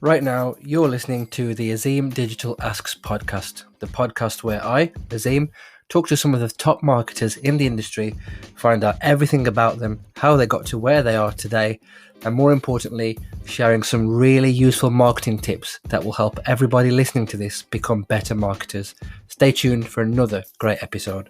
Right now, you're listening to the Azeem Digital Asks Podcast, the podcast where I, Azeem, talk to some of the top marketers in the industry, find out everything about them, how they got to where they are today, and more importantly, sharing some really useful marketing tips that will help everybody listening to this become better marketers. Stay tuned for another great episode.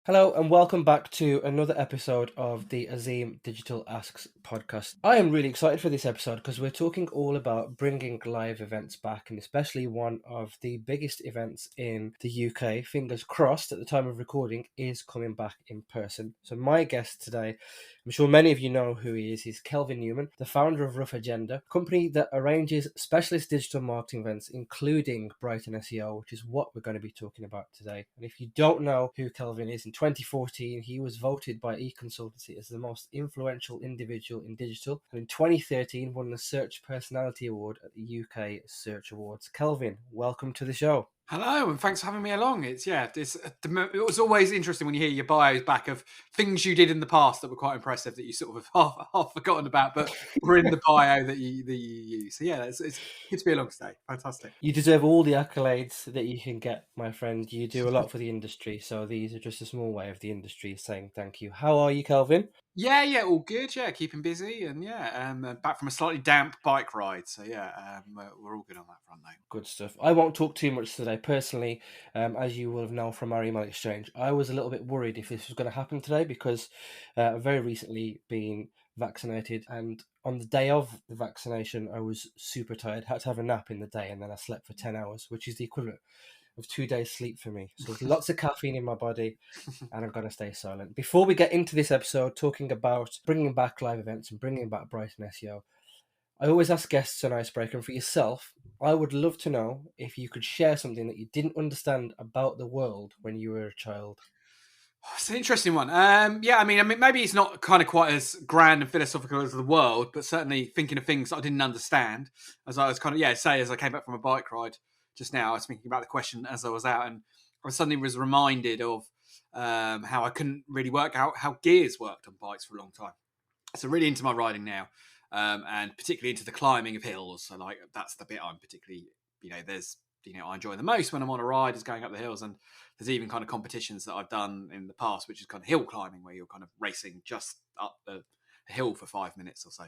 Hello and welcome back to another episode of the Azeem Digital Asks podcast. I am really excited for this episode because we're talking all about bringing live events back, and especially one of the biggest events in the UK, fingers crossed at the time of recording, is coming back in person. So my guest today, I'm sure many of you know who he is. He's Kelvin Newman, the founder of Rough Agenda, a company that arranges specialist digital marketing events, including BrightonSEO, which is what we're going to be talking about today. And if you don't know who Kelvin is, in 2014, he was voted by econsultancy as the most influential individual in digital, and in 2013 won the Search Personality Award at the UK Search Awards. Kelvin, welcome to the show. Hello, and thanks for having me along. It was always interesting when you hear your bios back of things you did in the past that were quite impressive that you sort of have half forgotten about, but were in the bio that you use. So yeah, it's good to be along today. Fantastic. You deserve all the accolades that you can get, my friend. You do a lot for the industry, so these are just a small way of the industry saying thank you. How are you, Kelvin? Yeah, all good. Yeah, keeping busy, and back from a slightly damp bike ride. So yeah, we're all good on that front though. Good stuff. I won't talk too much today. Personally, as you will have known from our email exchange, I was a little bit worried if this was going to happen today because I've very recently been vaccinated, and on the day of the vaccination, I was super tired, had to have a nap in the day, and then I slept for 10 hours, which is the equivalent of 2 days sleep for me. So there's lots of caffeine in my body, and I'm going to stay silent. Before we get into this episode, talking about bringing back live events and bringing back Brighton SEO, I always ask guests an icebreaker, and for yourself, I would love to know if you could share something that you didn't understand about the world when you were a child. It's an interesting one. I mean, maybe it's not kind of quite as grand and philosophical as the world, but certainly thinking of things that I didn't understand as I was as I came back from a bike ride just now, I was thinking about the question as I was out, and I suddenly was reminded of how I couldn't really work out how gears worked on bikes for a long time. So really into my riding now, and particularly into the climbing of hills. So like that's the bit I'm particularly, I enjoy the most when I'm on a ride is going up the hills. And there's even kind of competitions that I've done in the past, which is kind of hill climbing, where you're kind of racing just up a hill for 5 minutes or so.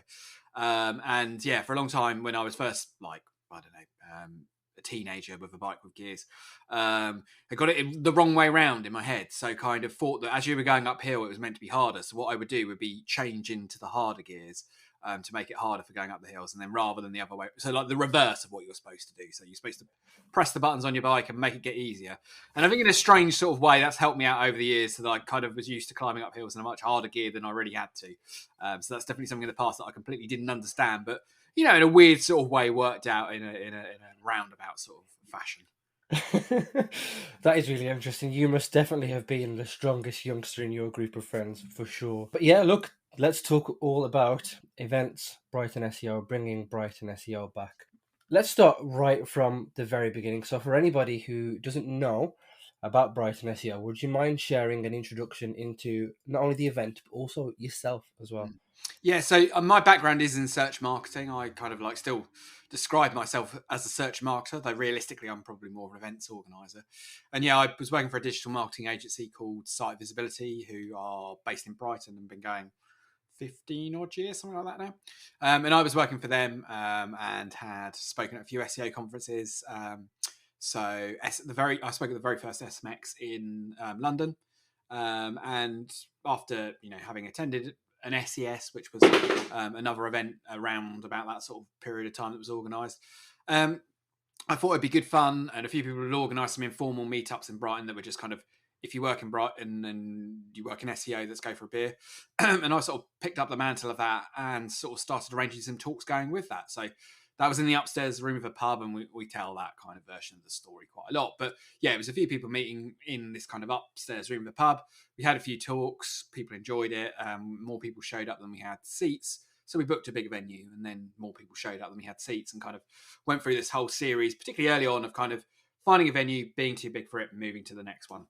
For a long time when I was first a teenager with a bike with gears, I got it the wrong way around in my head. So kind of thought that as you were going uphill, it was meant to be harder. So what I would do would be change into the harder gears to make it harder for going up the hills, and then rather than the other way, so like the reverse of what you're supposed to do. So you're supposed to press the buttons on your bike and make it get easier. And I think in a strange sort of way, that's helped me out over the years, so that I kind of was used to climbing up hills in a much harder gear than I really had to. So that's definitely something in the past that I completely didn't understand, but in a weird sort of way worked out in a roundabout sort of fashion. That is really interesting. You must definitely have been the strongest youngster in your group of friends, for sure. But yeah, look, let's talk all about events, Brighton SEO, bringing Brighton SEO back. Let's start right from the very beginning. So for anybody who doesn't know about Brighton SEO, would you mind sharing an introduction into not only the event, but also yourself as well? Yeah, so my background is in search marketing. I kind of still describe myself as a search marketer, though realistically I'm probably more of an events organizer. And yeah, I was working for a digital marketing agency called Site Visibility, who are based in Brighton and been going 15 odd years, something like that now. And I was working for them and had spoken at a few SEO conferences. I spoke at the very first SMX in London. And after, having attended an SES, which was another event around about that sort of period of time that was organised, I thought it'd be good fun, and a few people would organise some informal meetups in Brighton that were just kind of, if you work in Brighton and you work in SEO, let's go for a beer. And I sort of picked up the mantle of that and sort of started arranging some talks going with that. So that was in the upstairs room of a pub, and we tell that kind of version of the story quite a lot. But yeah, it was a few people meeting in this kind of upstairs room of the pub. We had a few talks, people enjoyed it. More people showed up than we had seats. So we booked a big venue, and then more people showed up than we had seats, and kind of went through this whole series, particularly early on, of kind of finding a venue, being too big for it, and moving to the next one.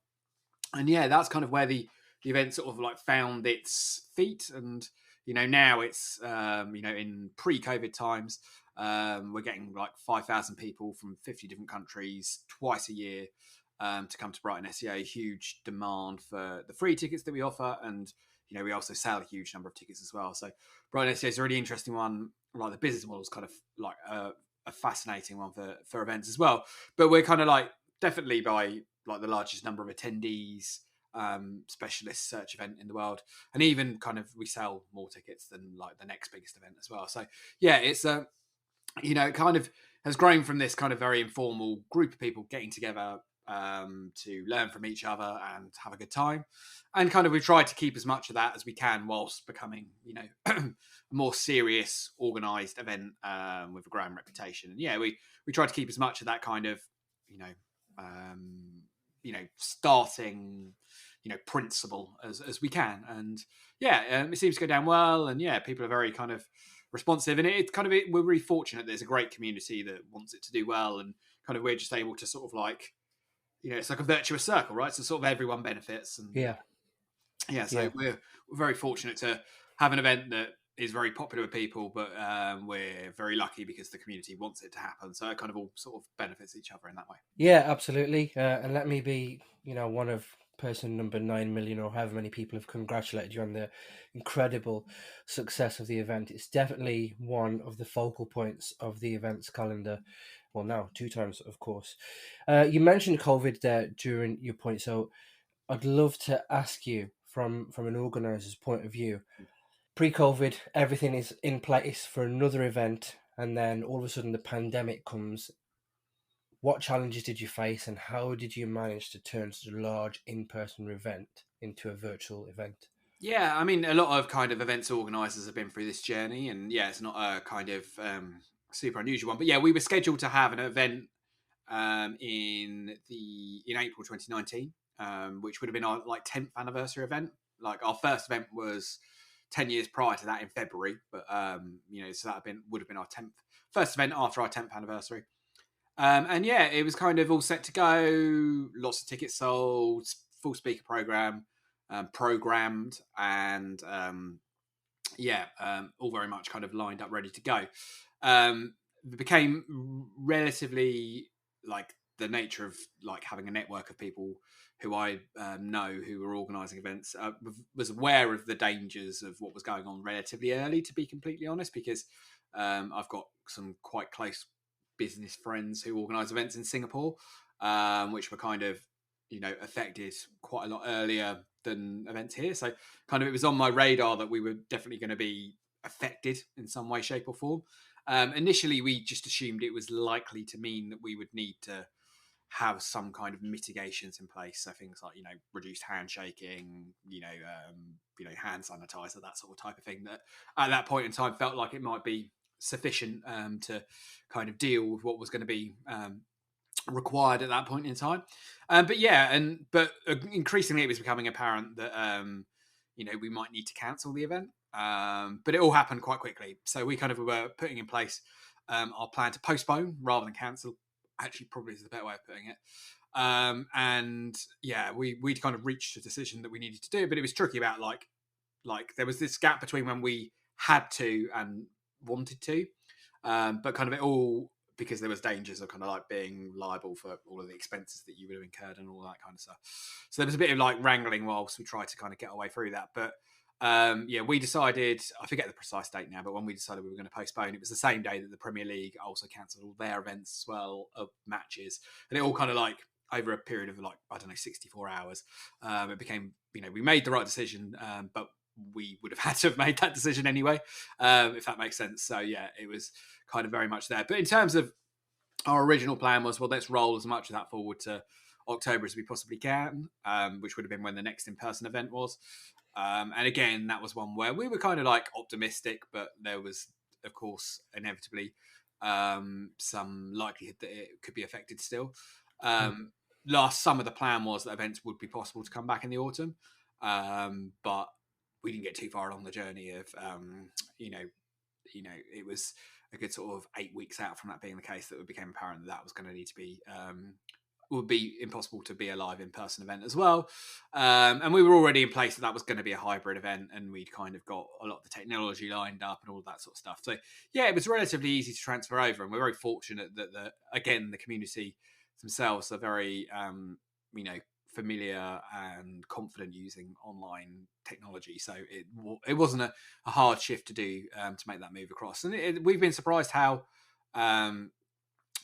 And yeah, that's kind of where the event sort of found its feet. And Now it's in pre-COVID times, we're getting like 5,000 people from 50 different countries twice a year to come to Brighton SEO. Huge demand for the free tickets that we offer, and we also sell a huge number of tickets as well. So Brighton SEO is a really interesting one. Like the business model is kind of like a fascinating one for events as well. But we're kind of like definitely by like the largest number of attendees, specialist search event in the world, and even kind of we sell more tickets than like the next biggest event as well. So yeah, it's it kind of has grown from this kind of very informal group of people getting together to learn from each other and have a good time, and kind of we've tried to keep as much of that as we can whilst becoming a more serious organized event with a growing reputation. And yeah, we try to keep as much of that kind of starting principle as we can. And yeah, it seems to go down well, and yeah, people are very kind of responsive, and we're really fortunate there's a great community that wants it to do well, and kind of we're just able to sort of like it's like a virtuous circle, right? So sort of everyone benefits. And so we're very fortunate to have an event that is very popular with people, but we're very lucky because the community wants it to happen. So it kind of all sort of benefits each other in that way. Yeah, absolutely. And let me be, one of person number 9 million or however many people have congratulated you on the incredible success of the event. It's definitely one of the focal points of the events calendar. Well, now 2 times, of course. You mentioned COVID there during your point, so I'd love to ask you from an organizer's point of view. Pre-COVID, everything is in place for another event, and then all of a sudden the pandemic comes. What challenges did you face, and how did you manage to turn such a large in-person event into a virtual event? Yeah, I mean, a lot of kind of events organisers have been through this journey, and yeah, it's not a kind of super unusual one. But yeah, we were scheduled to have an event in April 2019, which would have been our like 10th anniversary event. Like our first event was 10 years prior to that in February, but so that would have been our 10th first event after our 10th anniversary. And yeah, it was kind of all set to go. Lots of tickets sold, full speaker program, programmed, and all very much kind of lined up, ready to go. It became relatively like the nature of like having a network of people who I know who were organising events. Was aware of the dangers of what was going on relatively early, to be completely honest, because I've got some quite close business friends who organise events in Singapore, which were kind of affected quite a lot earlier than events here. So kind of it was on my radar that we were definitely going to be affected in some way, shape, or form. Initially, we just assumed it was likely to mean that we would need to have some kind of mitigations in place. So things like reduced handshaking, hand sanitizer, that sort of type of thing. That at that point in time felt like it might be sufficient to kind of deal with what was going to be required at that point in time. But increasingly it was becoming apparent that we might need to cancel the event. But it all happened quite quickly. So we kind of were putting in place our plan to postpone rather than cancel. Actually, probably is the better way of putting it. And yeah, we'd kind of reached a decision that we needed to do, but it was tricky about like there was this gap between when we had to and wanted to, but kind of it all because there was dangers of kind of like being liable for all of the expenses that you would have incurred and all that kind of stuff. So there was a bit of like wrangling whilst we tried to kind of get our way through that. But we decided, I forget the precise date now, but when we decided we were going to postpone, it was the same day that the Premier League also cancelled all their events as well, of matches. And it all kind of like over a period of like, 64 hours, it became, we made the right decision, but we would have had to have made that decision anyway, if that makes sense. So yeah, it was kind of very much there. But in terms of our original plan was, well, let's roll as much of that forward to October as we possibly can, which would have been when the next in-person event was. And again, that was one where we were kind of like optimistic, but there was, of course, inevitably some likelihood that it could be affected still. Last summer, the plan was that events would be possible to come back in the autumn, but we didn't get too far along the journey of, it was a good sort of 8 weeks out from that being the case that it became apparent that was going to need to be would be impossible to be a live in-person event as well. And we were already in place that was going to be a hybrid event, and we'd kind of got a lot of the technology lined up and all that sort of stuff. So yeah, it was relatively easy to transfer over, and we're very fortunate that the community themselves are very familiar and confident using online technology. So it wasn't a hard shift to do to make that move across. And we've been surprised how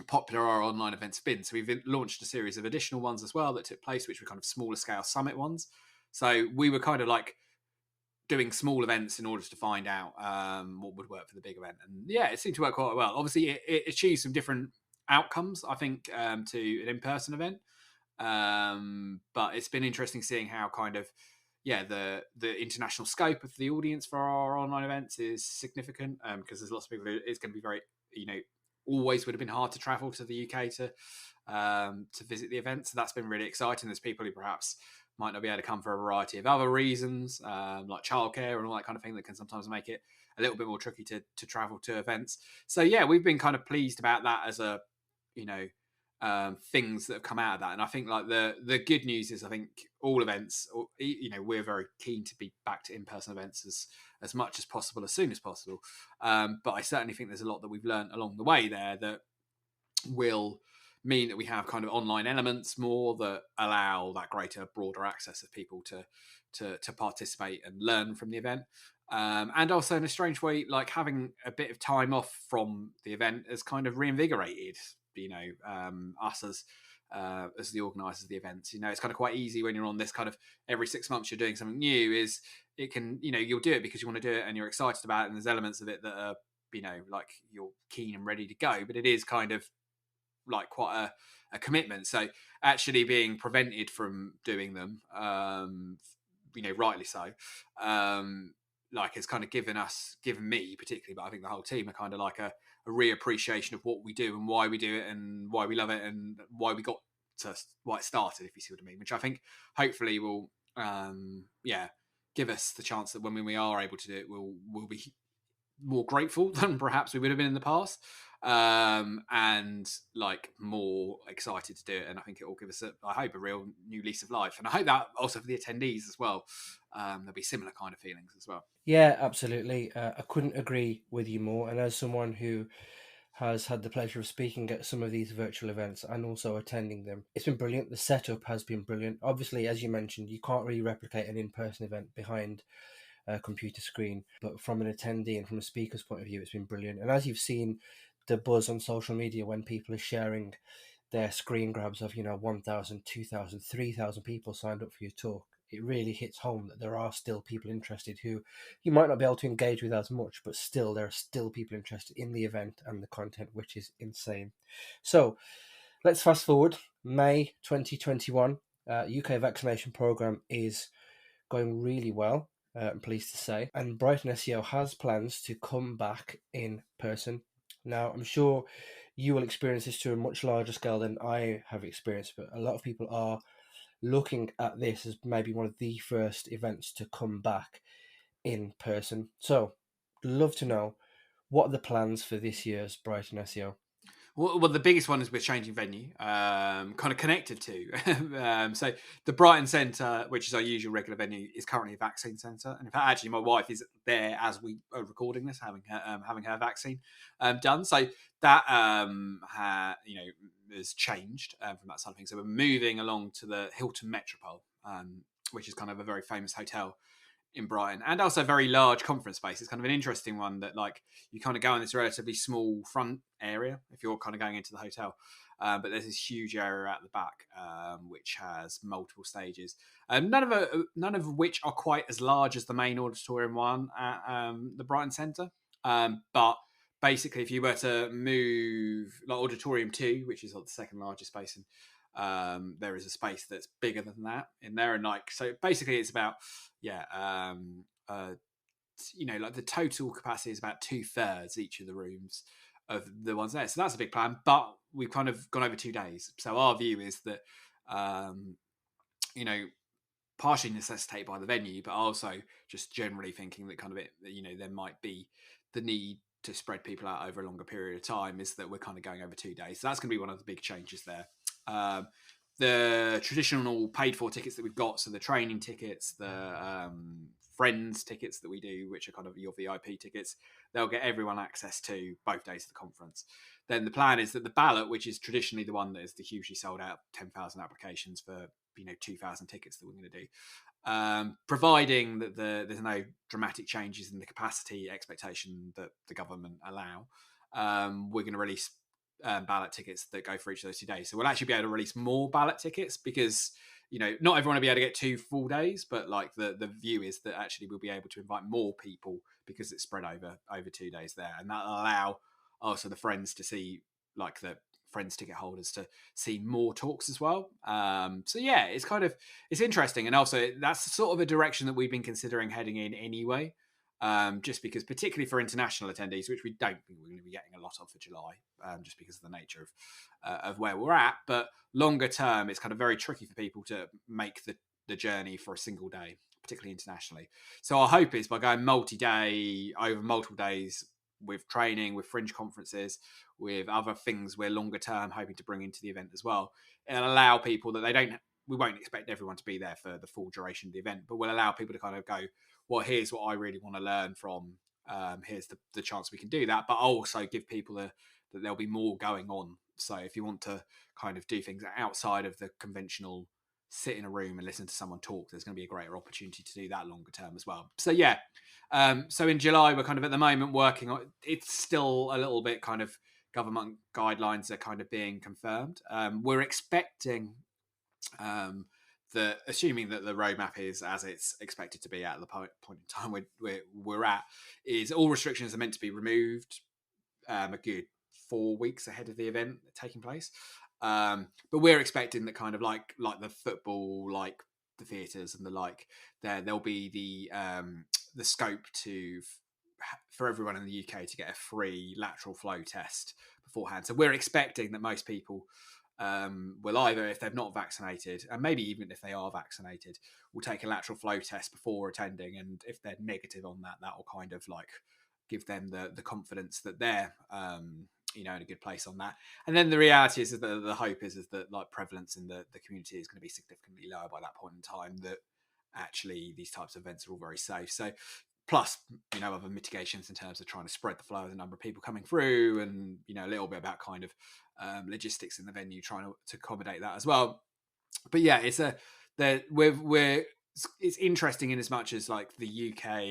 popular our online events have been. So we've launched a series of additional ones as well that took place, which were kind of smaller scale summit ones. So we were kind of like doing small events in order to find out what would work for the big event. And yeah, it seemed to work quite well. Obviously, it achieved some different outcomes, I think, to an in-person event. But it's been interesting seeing how kind of the international scope of the audience for our online events is significant, because there's lots of people who it's going to be very always would have been hard to travel to the UK to visit the event. So that's been really exciting. There's people who perhaps might not be able to come for a variety of other reasons, like childcare and all that kind of thing, that can sometimes make it a little bit more tricky to travel to events. So yeah, we've been kind of pleased about that as a things that have come out of that. And I think like the good news is, I think all events, we're very keen to be back to in-person events as much as possible, as soon as possible. But I certainly think there's a lot that we've learned along the way there that will mean that we have kind of online elements more that allow that greater, broader access of people to participate and learn from the event. And also, in a strange way, like having a bit of time off from the event has kind of reinvigorated us as the organisers of the events. It's kind of quite easy when you're on this kind of every 6 months you're doing something new. Is it can you'll do it because you want to do it and you're excited about it, and there's elements of it that are like you're keen and ready to go, but it is kind of like quite a commitment. So actually being prevented from doing them, rightly so, like it's kind of given me particularly, but I think the whole team, are kind of like a reappreciation of what we do and why we do it and why we love it and why we got to why it started, if you see what I mean, which I think hopefully will give us the chance that when we are able to do it, we'll be more grateful than perhaps we would have been in the past, and like more excited to do it. And I think it will give us I hope a real new lease of life, and I hope that also for the attendees as well, there'll be similar kind of feelings as well. Yeah, absolutely. I couldn't agree with you more. And as someone who has had the pleasure of speaking at some of these virtual events and also attending them, it's been brilliant. The setup has been brilliant. Obviously, as you mentioned, you can't really replicate an in-person event behind a computer screen, but from an attendee and from a speaker's point of view, it's been brilliant. And as you've seen, the buzz on social media when people are sharing their screen grabs of 1,000, 2,000, 3,000 people signed up for your talk, it really hits home that there are still people interested who you might not be able to engage with as much, but still there are still people interested in the event and the content, which is insane. So let's fast forward. May 2021, UK vaccination program is going really well, I'm pleased to say, and Brighton SEO has plans to come back in person. Now, I'm sure you will experience this to a much larger scale than I have experienced, but a lot of people are looking at this as maybe one of the first events to come back in person. So, love to know, what are the plans for this year's Brighton SEO? Well, the biggest one is we're changing venue, kind of connected to. So the Brighton Centre, which is our usual regular venue, is currently a vaccine centre. And in fact, actually, my wife is there as we are recording this, having her vaccine done. So that has changed from that side of things. So we're moving along to the Hilton Metropole, which is kind of a very famous hotel in Brighton, and also a very large conference space. It's kind of an interesting one that like you kind of go in this relatively small front area if you're kind of going into the hotel, but there's this huge area at the back, which has multiple stages, none of which are quite as large as the main auditorium one at the Brighton Centre, but basically if you were to move like auditorium 2, which is like the second largest space, and there is a space that's bigger than that in there, and like so basically it's about like the total capacity is about 2/3 each of the rooms of the ones there. So that's a big plan, but we've kind of gone over 2 days. So our view is that partially necessitated by the venue, but also just generally thinking that kind of there might be the need to spread people out over a longer period of time, is that we're kind of going over 2 days. So that's going to be one of the big changes there. the traditional paid for tickets that we've got, so the training tickets, the friends tickets that we do, which are kind of your VIP tickets, they'll get everyone access to both days of the conference. Then the plan is that the ballot, which is traditionally the one that is the hugely sold out 10,000 applications for 2,000 tickets that we're going to do, providing that there's no dramatic changes in the capacity expectation that the government allow, we're going to release ballot tickets that go for each of those 2 days. So we'll actually be able to release more ballot tickets because not everyone will be able to get 2 full days, but like the view is that actually we'll be able to invite more people because it's spread over 2 days there, and that'll allow also the friends to see, like the friends ticket holders to see more talks as well. So yeah, it's interesting, and also that's sort of a direction that we've been considering heading in anyway. Just because, particularly for international attendees, which we don't think we're going to be getting a lot of for July, just because of the nature of where we're at. But longer term, it's kind of very tricky for people to make the journey for a single day, particularly internationally. So our hope is by going multi-day over multiple days with training, with fringe conferences, with other things we're longer term hoping to bring into the event as well, it'll allow people that we won't expect everyone to be there for the full duration of the event, but we'll allow people to kind of go, well, here's what I really want to learn from. Here's the chance we can do that, but I'll also give people that there'll be more going on. So if you want to kind of do things outside of the conventional sit in a room and listen to someone talk, there's going to be a greater opportunity to do that longer term as well. So yeah, so in July, we're kind of at the moment working on, it's still a little bit kind of government guidelines are kind of being confirmed. We're expecting assuming that the roadmap is as it's expected to be at the point in time we're at, is all restrictions are meant to be removed a good 4 weeks ahead of the event taking place. But we're expecting that kind of like the football, like the theatres and the like, there'll be the scope for everyone in the UK to get a free lateral flow test beforehand. So we're expecting that most people will either, if they've not vaccinated, and maybe even if they are vaccinated, will take a lateral flow test before attending, and if they're negative on that, that will kind of like give them the confidence that they're in a good place on that. And then the reality is that the hope is that like prevalence in the community is going to be significantly lower by that point in time, that actually these types of events are all very safe. So plus other mitigations in terms of trying to spread the flow of the number of people coming through, and a little bit about kind of logistics in the venue, trying to accommodate that as well. But yeah, it's interesting in as much as like the UK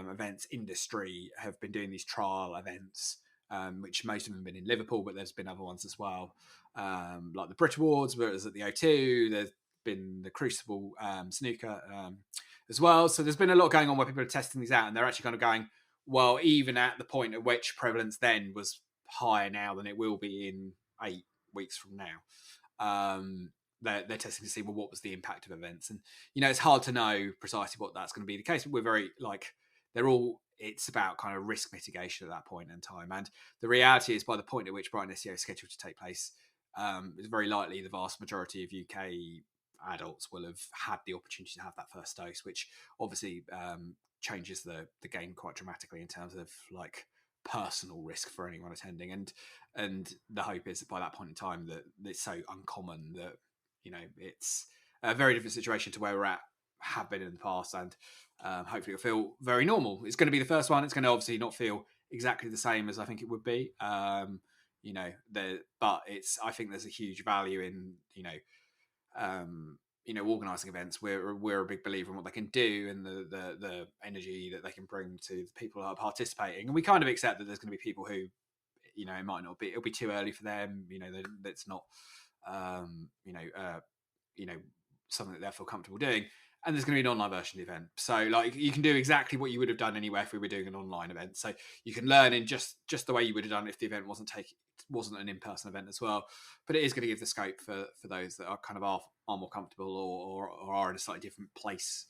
events industry have been doing these trial events, which most of them have been in Liverpool, but there's been other ones as well, like the Brit Awards, where it was at the O2. There's been the Crucible snooker as well. So there's been a lot going on where people are testing these out, and they're actually kind of going, well, even at the point at which prevalence then was higher now than it will be in 8 weeks from now. They're testing to see, well, what was the impact of events, and it's hard to know precisely what that's going to be the case. But we're very it's about kind of risk mitigation at that point in time, and the reality is by the point at which BrightonSEO is scheduled to take place, it's very likely the vast majority of UK adults will have had the opportunity to have that first dose, which obviously changes the game quite dramatically in terms of like personal risk for anyone attending, and the hope is that by that point in time that it's so uncommon that it's a very different situation to where we're at, have been in the past, and hopefully it'll feel very normal. It's going to be the first one. It's going to obviously not feel exactly the same as I think it would be, but I think there's a huge value in organising events. We're a big believer in what they can do and the energy that they can bring to the people who are participating, and we kind of accept that there's going to be people who it might not be, it'll be too early for them, that's not something that they feel comfortable doing, and there's going to be an online version of the event. So like you can do exactly what you would have done anyway if we were doing an online event. So you can learn in just the way you would have done if the event wasn't an in-person event as well. But it is going to give the scope for those that are kind of are more comfortable or are in a slightly different place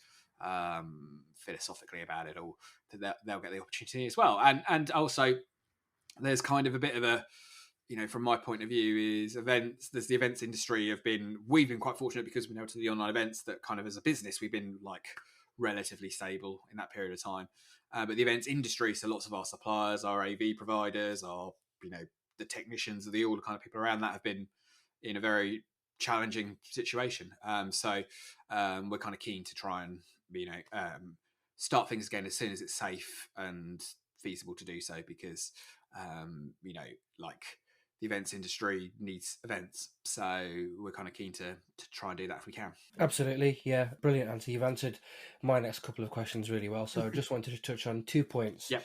philosophically about it, or they'll get the opportunity as well. And also there's kind of a bit of a, from my point of view, is there's the events industry we've been quite fortunate because we know to the online events that kind of as a business, we've been like relatively stable in that period of time. But the events industry, so lots of our suppliers, our AV providers, our, the technicians, all the kind of people around that have been in a very challenging situation. So we're kind of keen to try and start things again as soon as it's safe and feasible to do so, because like the events industry needs events, so we're kind of keen to try and do that if we can. Absolutely, yeah, brilliant answer. You've answered my next couple of questions really well. So I just wanted to touch on 2 points Yep.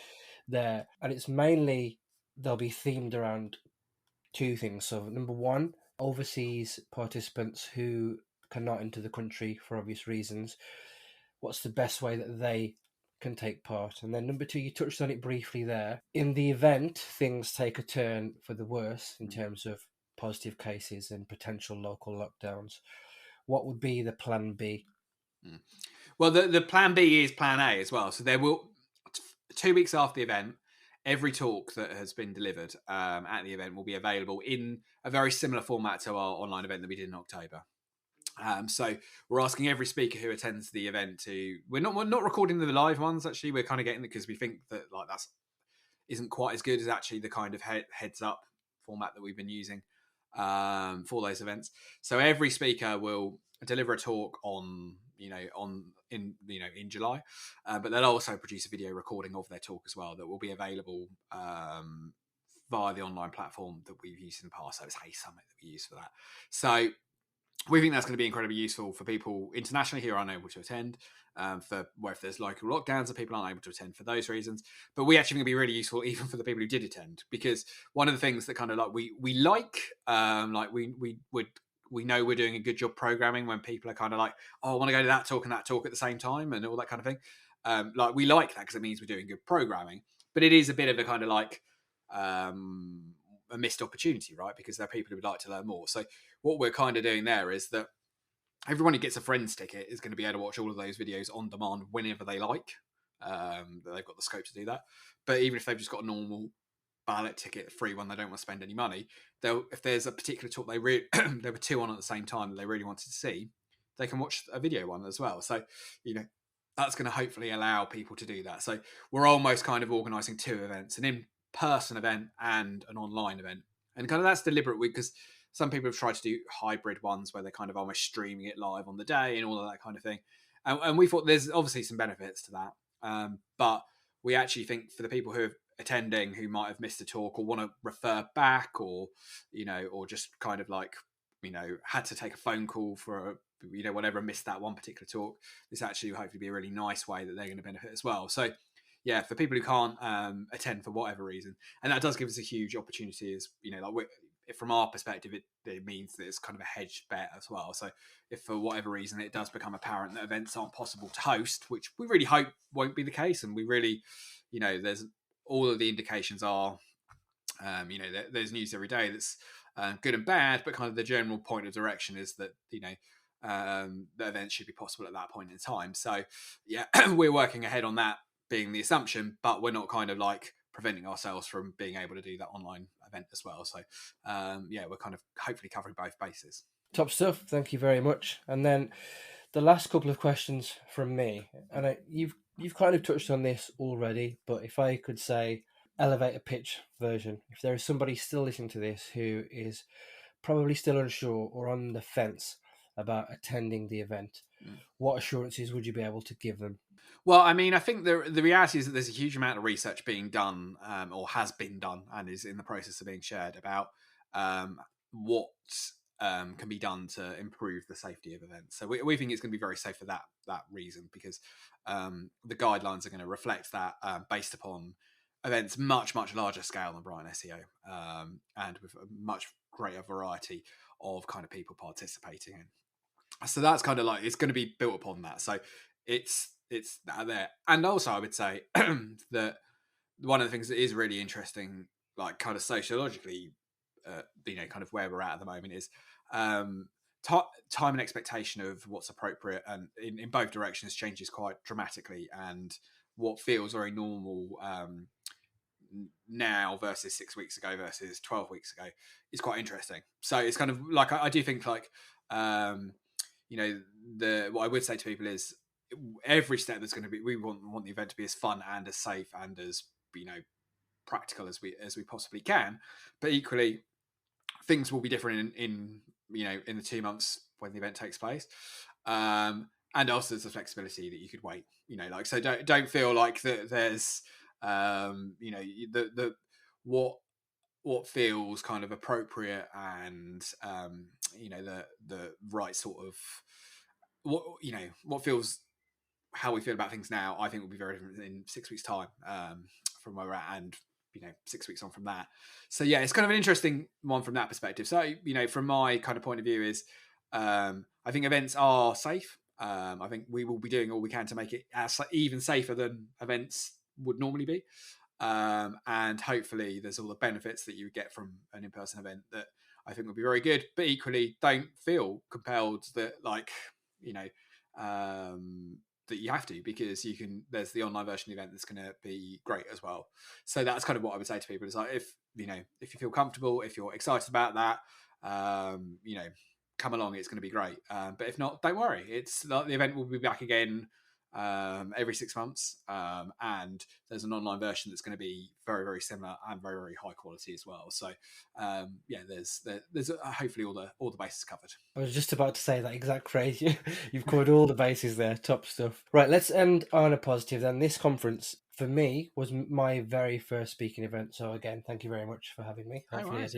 there, and it's mainly they'll be themed around 2 things. So number one, overseas participants who cannot enter the country for obvious reasons. What's the best way that they can take part? And then number two, you touched on it briefly there. In the event things take a turn for the worse in terms of positive cases and potential local lockdowns, what would be the plan B? Well, the plan B is plan A as well. So there will 2 weeks after the event, every talk that has been delivered at the event will be available in a very similar format to our online event that we did in October. So we're asking every speaker who attends the event to. We're not recording the live ones. Actually, we're kind of getting it because we think that like that's isn't quite as good as actually the kind of heads up format that we've been using for those events. So every speaker will deliver a talk in July, but they'll also produce a video recording of their talk as well that will be available via the online platform that we've used in the past. So it's Hey Summit that we use for that. So we think that's going to be incredibly useful for people internationally who are unable to attend, for where if there's local lockdowns and people aren't able to attend for those reasons. But we actually think it'll be really useful even for the people who did attend, because one of the things that kind of like we know we're doing a good job programming when people are kind of like, oh, I want to go to that talk and that talk at the same time and all that kind of thing. Like we like that because it means we're doing good programming, but it is a bit of a kind of like a missed opportunity, right? Because there are people who would like to learn more. So what we're kind of doing there is that everyone who gets a friend's ticket is going to be able to watch all of those videos on demand whenever they like. They've got the scope to do that. But even if they've just got a normal ballot ticket, free one, they don't want to spend any money, if there's a particular talk there were 2 on at the same time that they really wanted to see, they can watch a video one as well. So, that's going to hopefully allow people to do that. So we're almost kind of organising 2 events, an in-person event and an online event. And kind of that's deliberate because some people have tried to do hybrid ones where they're kind of almost streaming it live on the day and all of that kind of thing. And we thought there's obviously some benefits to that. But we actually think for the people who are attending who might have missed a talk or want to refer back or just kind of like, had to take a phone call for whatever, missed that one particular talk, this actually will hopefully be a really nice way that they're going to benefit as well. So yeah, for people who can't attend for whatever reason, and that does give us a huge opportunity, as from our perspective, it means that it's kind of a hedged bet as well. So if for whatever reason it does become apparent that events aren't possible to host, which we really hope won't be the case, and we really, there's all of the indications are, there's news every day that's good and bad, but kind of the general point of direction is that, the events should be possible at that point in time. So yeah, we're working ahead on that being the assumption, but we're not kind of like preventing ourselves from being able to do that online event as well. So we're kind of hopefully covering both bases. Top stuff. Thank you very much. And then the last couple of questions from me, and you've kind of touched on this already, but if I could say elevator pitch version, if there is somebody still listening to this who is probably still unsure or on the fence about attending the event, what assurances would you be able to give them? Well, I mean, I think the reality is that there's a huge amount of research being done, or has been done, and is in the process of being shared about what can be done to improve the safety of events. So we think it's going to be very safe for that reason, because the guidelines are going to reflect that, based upon events much larger scale than BrightonSEO, and with a much greater variety of kind of people participating in. So that's kind of like, it's going to be built upon that. So it's there. And also I would say that one of the things that is really interesting, like kind of sociologically, kind of where we're at the moment, is time and expectation of what's appropriate, and in both directions changes quite dramatically, and what feels very normal now versus 6 weeks ago versus 12 weeks ago is quite interesting. So it's kind of like, I do think like what I would say to people is, every step that's going to be, we want the event to be as fun and as safe and as practical as we possibly can, but equally things will be different in in the 2 months when the event takes place. And also there's a flexibility that you could wait, so don't feel like that there's, the what feels kind of appropriate and, the right sort of what feels how we feel about things now, I think will be very different in 6 weeks time, from where we're at, and 6 weeks on from that. So yeah, it's kind of an interesting one from that perspective. So from my kind of point of view is, I think events are safe. I think we will be doing all we can to make it even safer than events would normally be. And hopefully there's all the benefits that you get from an in-person event that I think would be very good. But equally, don't feel compelled that that you have to, because there's the online version of the event that's going to be great as well. So that's kind of what I would say to people, is like, if you feel comfortable, if you're excited about that, come along, it's going to be great. But if not, don't worry, it's like the event will be back again every 6 months, and there's an online version that's going to be very, very similar and very, very high quality as well. So there's hopefully all the bases covered. I was just about to say that exact phrase. You've covered all the bases there. Top stuff. Right, let's end on a positive then. This conference for me was my very first speaking event. So again, thank you very much for having me. Hopefully I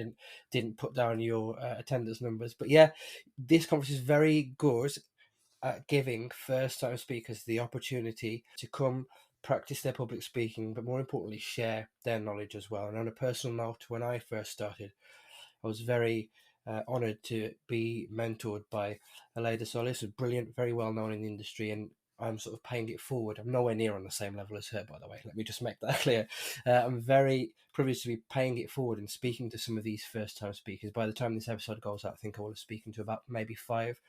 didn't put down your attendance numbers, but yeah, this conference is very good at giving first-time speakers the opportunity to come practice their public speaking, but more importantly, share their knowledge as well. And on a personal note, when I first started, I was very honoured to be mentored by Aleda Solis, who's brilliant, very well known in the industry, and I'm sort of paying it forward. I'm nowhere near on the same level as her, by the way. Let me just make that clear. I'm very privileged to be paying it forward and speaking to some of these first-time speakers. By the time this episode goes out, I think I will have spoken to about maybe 5.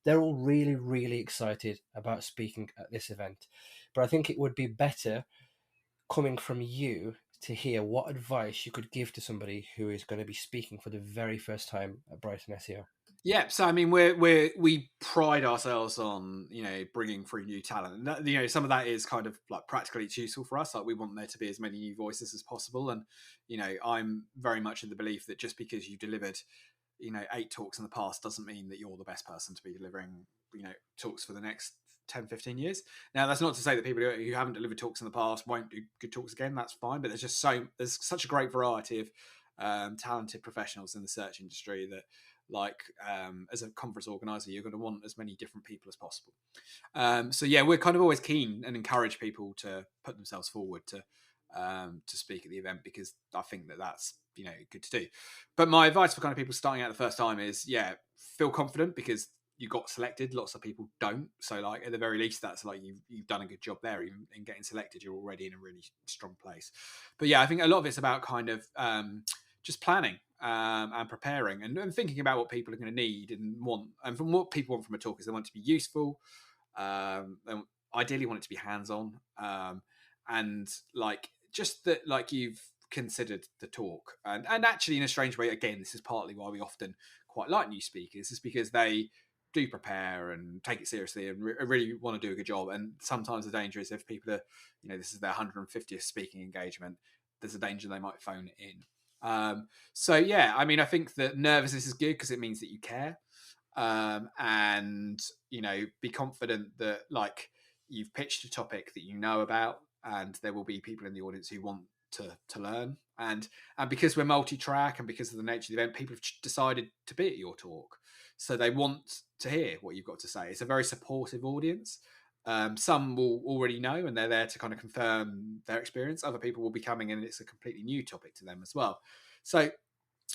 They're all really, really excited about speaking at this event. But I think it would be better coming from you to hear what advice you could give to somebody who is going to be speaking for the very first time at Brighton SEO. Yeah, so I mean, we pride ourselves on bringing through new talent, and that, some of that is kind of like practically useful for us. Like, we want there to be as many new voices as possible, and I'm very much in the belief that just because you delivered 8 talks in the past doesn't mean that you're the best person to be delivering talks for the next 10, 15 years. Now, that's not to say that people who haven't delivered talks in the past won't do good talks again. That's fine, but there's such a great variety of talented professionals in the search industry that, as a conference organizer, you're going to want as many different people as possible. So yeah, we're kind of always keen and encourage people to put themselves forward to speak at the event, because I think that that's good to do. But my advice for kind of people starting out the first time is, feel confident, because you got selected. Lots of people don't. So like, at the very least, that's like you've done a good job there. Even in getting selected, you're already in a really strong place. But yeah, I think a lot of it's about kind of just planning and preparing and thinking about what people are going to need and want. And from what people want from a talk is they want it to be useful. They ideally want it to be hands-on, and like just that, like, you've considered the talk. And actually, in a strange way, again, this is partly why we often quite like new speakers, is because they do prepare and take it seriously and really want to do a good job. And sometimes the danger is, if people are, this is their 150th speaking engagement, there's a danger they might phone it in. So yeah, I mean, I think that nervousness is good because it means that you care, and be confident that, like, you've pitched a topic that you know about, and there will be people in the audience who want to learn. And because we're multi-track, and because of the nature of the event, people have decided to be at your talk, so they want to hear what you've got to say. It's a very supportive audience. Some will already know, and they're there to kind of confirm their experience. Other people will be coming in, and it's a completely new topic to them as well. So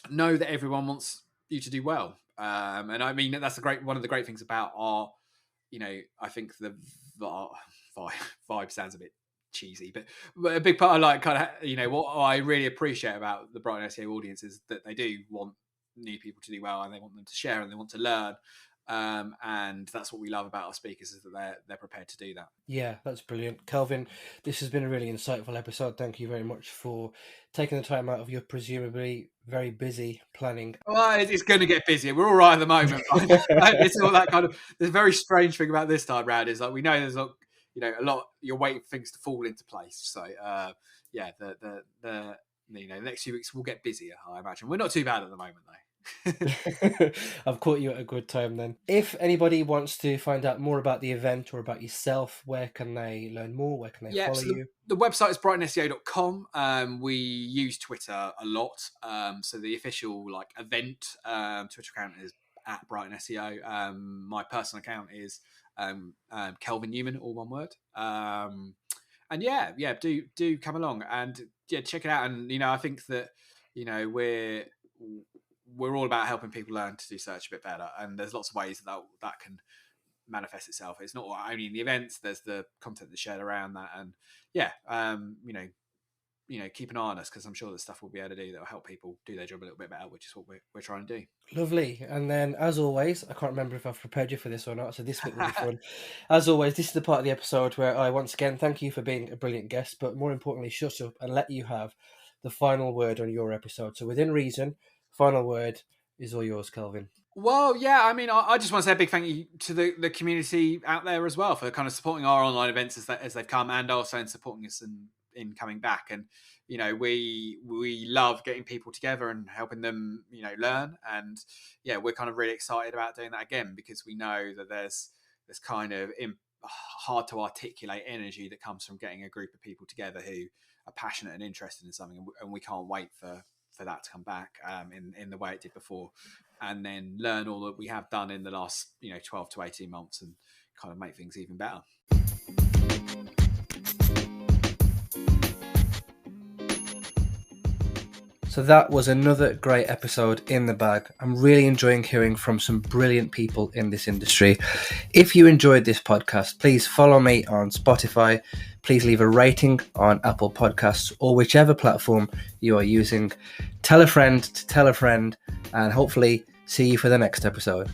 know that everyone wants you to do well. And I mean, that's one of the great things about our, I think the vibe sounds a bit cheesy, but a big part of, like, kind of, what I really appreciate about the Brighton SEO audience is that they do want new people to do well, and they want them to share, and they want to learn. And that's what we love about our speakers, is that they're prepared to do that. Yeah, that's brilliant. Kelvin, this has been a really insightful episode. Thank you very much for taking the time out of your presumably very busy planning. Well, it's going to get busier. We're all right at the moment. It's all that kind of. The very strange thing about this time round is, like, we know there's a lot. You're waiting for things to fall into place. So yeah, the next few weeks will get busier, I imagine. We're not too bad at the moment, though. I've caught you at a good time then. If anybody wants to find out more about the event or about yourself, where can they learn more? Where can they Yeah, follow so you? the website is BrightonSEO.com. We use Twitter a lot. So the official like event Twitter account is at BrightonSEO. My personal account is Kelvin Newman, all one word. And do come along and check it out. And I think that we're all about helping people learn to do search a bit better. And there's lots of ways that can manifest itself. It's not only in the events. There's the content that's shared around that, and keep an eye on us, because I'm sure there's stuff we'll be able to do that will help people do their job a little bit better, which is what we're trying to do. Lovely. And then, as always, I can't remember if I've prepared you for this or not, so this bit will be fun. As always, this is the part of the episode where I once again thank you for being a brilliant guest, but more importantly, shut up and let you have the final word on your episode. So within reason, final word is all yours, Kelvin. Well, yeah, I mean, I just want to say a big thank you to the community out there as well for kind of supporting our online events as they've come, and also in supporting us in coming back. And we love getting people together and helping them learn. And we're kind of really excited about doing that again, because we know that there's this kind of hard to articulate energy that comes from getting a group of people together who are passionate and interested in something, and we can't wait for that to come back in the way it did before, and then learn all that we have done in the last 12 to 18 months and kind of make things even better. So that was another great episode in the bag. I'm really enjoying hearing from some brilliant people in this industry. If you enjoyed this podcast, please follow me on Spotify. Please leave a rating on Apple Podcasts or whichever platform you are using. Tell a friend to tell a friend, and hopefully see you for the next episode.